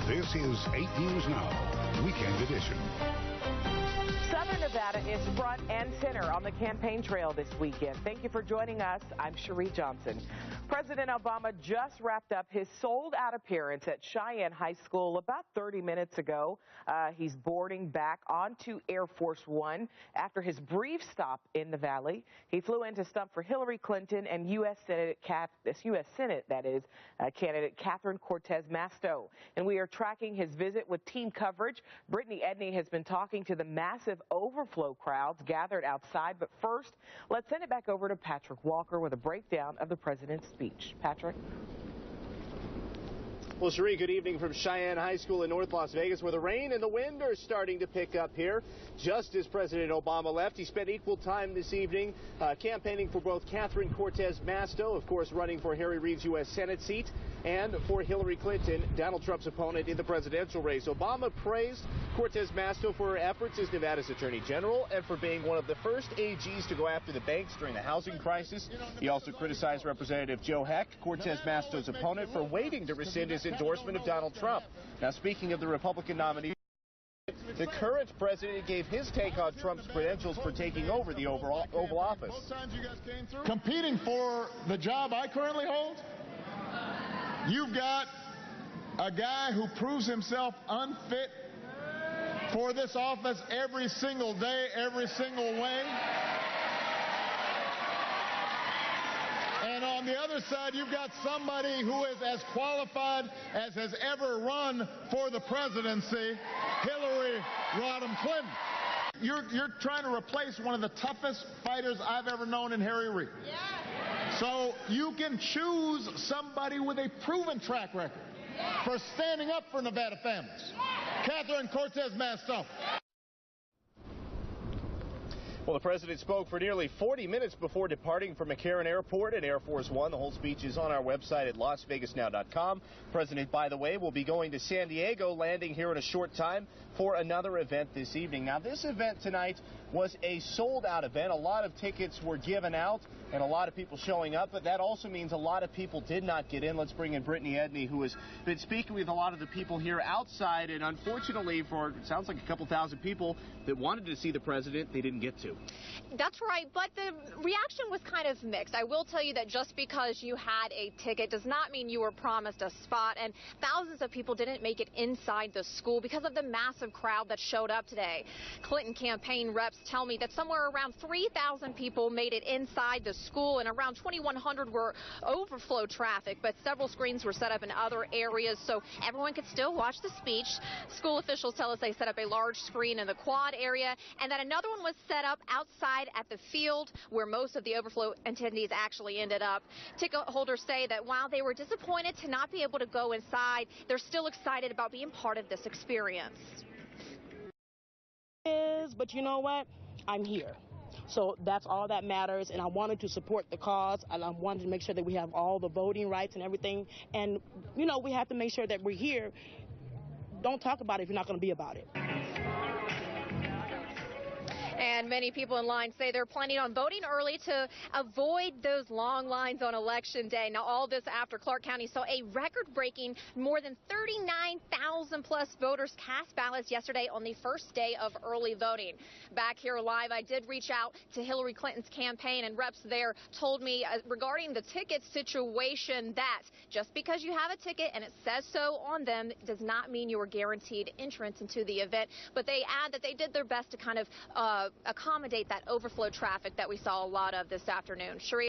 This is 8 News Now, Weekend Edition. Southern Nevada is front and center on the campaign trail this weekend. Thank you for joining us. I'm Cherie Johnson. President Obama just wrapped up his sold-out appearance at Cheyenne High School about 30 minutes ago. He's boarding back onto Air Force One after his brief stop in the Valley. He flew in to stump for Hillary Clinton and U.S. Senate candidate Catherine Cortez Masto. And we are tracking his visit with team coverage. Brittany Edney has been talking to the massive overflow crowds gathered outside. But first, let's send it back over to Patrick Walker with a breakdown of the president's speech. Patrick? Well, Cherie, good evening from Cheyenne High School in North Las Vegas, where the rain and the wind are starting to pick up here. Just as President Obama left, he spent equal time this evening campaigning for both Catherine Cortez Masto, of course, running for Harry Reid's U.S. Senate seat, and for Hillary Clinton, Donald Trump's opponent in the presidential race. Obama praised Cortez Masto for her efforts as Nevada's Attorney General and for being one of the first AGs to go after the banks during the housing crisis. He also criticized Representative Joe Hecht, Cortez Masto's opponent, for waiting to rescind his endorsement of Donald Trump. Now, speaking of the Republican nominee, the current president gave his take on Trump's credentials for taking over the Oval Office. Competing for the job I currently hold, you've got a guy who proves himself unfit for this office every single day, every single way. And on the other side, you've got somebody who is as qualified as has ever run for the presidency, Hillary Rodham Clinton. You're trying to replace one of the toughest fighters I've ever known in Harry Reid. Yeah. So you can choose somebody with a proven track record for standing up for Nevada families. Catherine Cortez Masto. Well, the president spoke for nearly 40 minutes before departing from McCarran Airport at Air Force One. The whole speech is on our website at LasVegasNow.com. President, by the way, will be going to San Diego, landing here in a short time for another event this evening. Now, this event tonight was a sold-out event. A lot of tickets were given out and a lot of people showing up, but that also means a lot of people did not get in. Let's bring in Brittany Edney, who has been speaking with a lot of the people here outside, and unfortunately for, it sounds like a couple thousand people that wanted to see the president, they didn't get to. That's right, but the reaction was kind of mixed. I will tell you that just because you had a ticket does not mean you were promised a spot, and thousands of people didn't make it inside the school because of the massive crowd that showed up today. Clinton campaign reps tell me that somewhere around 3,000 people made it inside the school, and around 2,100 were overflow traffic, but several screens were set up in other areas so everyone could still watch the speech. School officials tell us they set up a large screen in the quad area, and that another one was set up outside at the field where most of the overflow attendees actually ended up. Ticket holders say that while they were disappointed to not be able to go inside, they're still excited about being part of this experience. But you know what? I'm here. So that's all that matters, and I wanted to support the cause, and I wanted to make sure that we have all the voting rights and everything. And, you know, we have to make sure that we're here. Don't talk about it if you're not going to be about it. And many people in line say they're planning on voting early to avoid those long lines on Election Day. Now, all this after Clark County saw a record-breaking more than 39,000 plus voters cast ballots yesterday on the first day of early voting. Back here live, I did reach out to Hillary Clinton's campaign, and reps there told me regarding the ticket situation that just because you have a ticket and it says so on them does not mean you are guaranteed entrance into the event. But they add that they did their best to kind of accommodate that overflow traffic that we saw a lot of this afternoon. Cherie?